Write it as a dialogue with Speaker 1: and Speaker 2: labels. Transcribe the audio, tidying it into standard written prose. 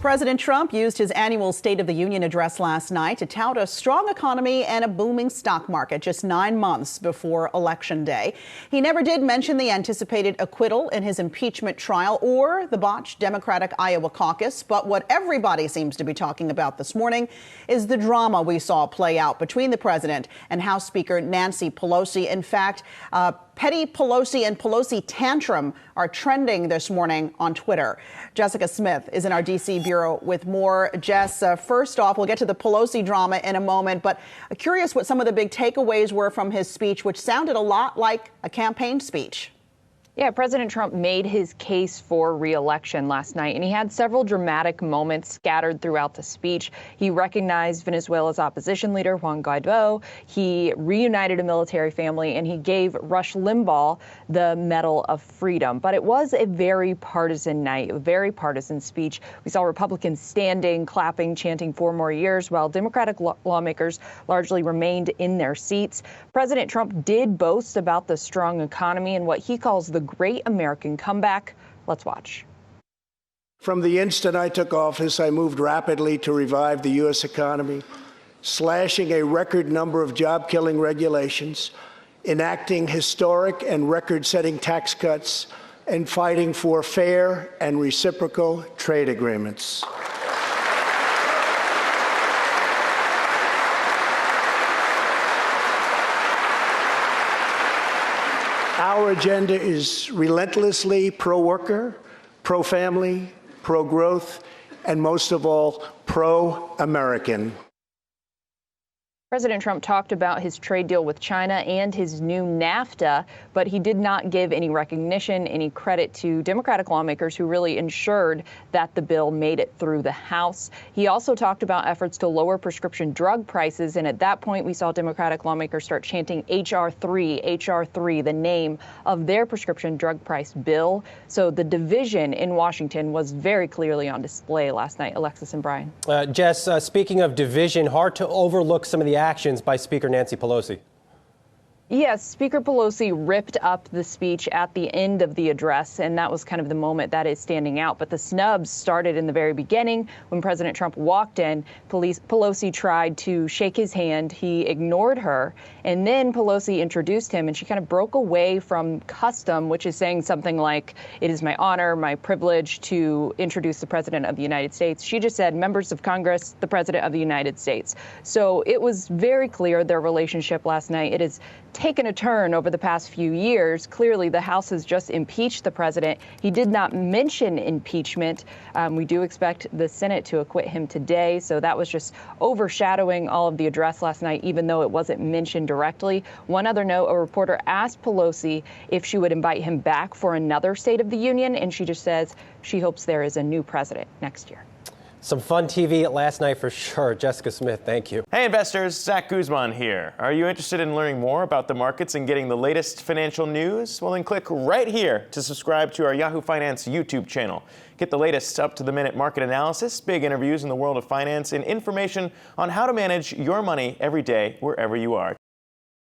Speaker 1: President Trump used his annual State of the Union address last night to tout a strong economy and a booming stock market just 9 months before Election Day. He never did mention the anticipated acquittal in his impeachment trial or the botched Democratic Iowa caucus. But what everybody seems to be talking about this morning is the drama we saw play out between the president and House Speaker Nancy Pelosi. In fact, Petty Pelosi and Pelosi tantrum are trending this morning on Twitter. Jessica Smith is in our D.C. bureau with more. Jess, first off, we'll get to the Pelosi drama in a moment, but curious what some of the big takeaways were from his speech, which sounded a lot like a campaign speech.
Speaker 2: Yeah, President Trump made his case for re-election last night, and he had several dramatic moments scattered throughout the speech. He recognized Venezuela's opposition leader, Juan Guaido. He reunited a military family, and he gave Rush Limbaugh the Medal of Freedom. But it was a very partisan night, a very partisan speech. We saw Republicans standing, clapping, chanting 4 more years, while Democratic lawmakers largely remained in their seats. President Trump did boast about the strong economy and what he calls the great American comeback. Let's watch.
Speaker 3: From the instant I took office, I moved rapidly to revive the U.S. economy, slashing a record number of job-killing regulations, enacting historic and record-setting tax cuts, and fighting for fair and reciprocal trade agreements. Our agenda is relentlessly pro-worker, pro-family, pro-growth, and most of all, pro-American.
Speaker 2: President Trump talked about his trade deal with China and his new NAFTA, but he did not give any recognition, any credit to Democratic lawmakers who really ensured that the bill made it through the House. He also talked about efforts to lower prescription drug prices, and at that point we saw Democratic lawmakers start chanting H.R. 3, H.R. 3, the name of their prescription drug price bill. So the division in Washington was very clearly on display last night. Alexis and Brian.
Speaker 4: Jess, speaking of division, hard to overlook some of the actions by Speaker Nancy Pelosi.
Speaker 2: Yes, Speaker Pelosi ripped up the speech at the end of the address, and that was kind of the moment that is standing out. But the snubs started in the very beginning when President Trump walked in. Pelosi tried to shake his hand. He ignored her. And then Pelosi introduced him, and she kind of broke away from custom, which is saying something like, "It is my honor, my privilege to introduce the President of the United States." She just said, "Members of Congress, the President of the United States." So it was very clear their relationship last night. It is taken a turn over the past few years. Clearly, the House has just impeached the president. He did not mention impeachment. We do expect the Senate to acquit him today. So that was just overshadowing all of the address last night, even though it wasn't mentioned directly. One other note, a reporter asked Pelosi if she would invite him back for another State of the Union, and she just says she hopes there is a new president next year.
Speaker 4: Some fun TV last night for sure. Jessica Smith, thank you.
Speaker 5: Hey investors, Zach Guzman here. Are you interested in learning more about the markets and getting the latest financial news? Well, then click right here to subscribe to our Yahoo Finance YouTube channel. Get the latest up-to-the-minute market analysis, big interviews in the world of finance, and information on how to manage your money every day wherever you are.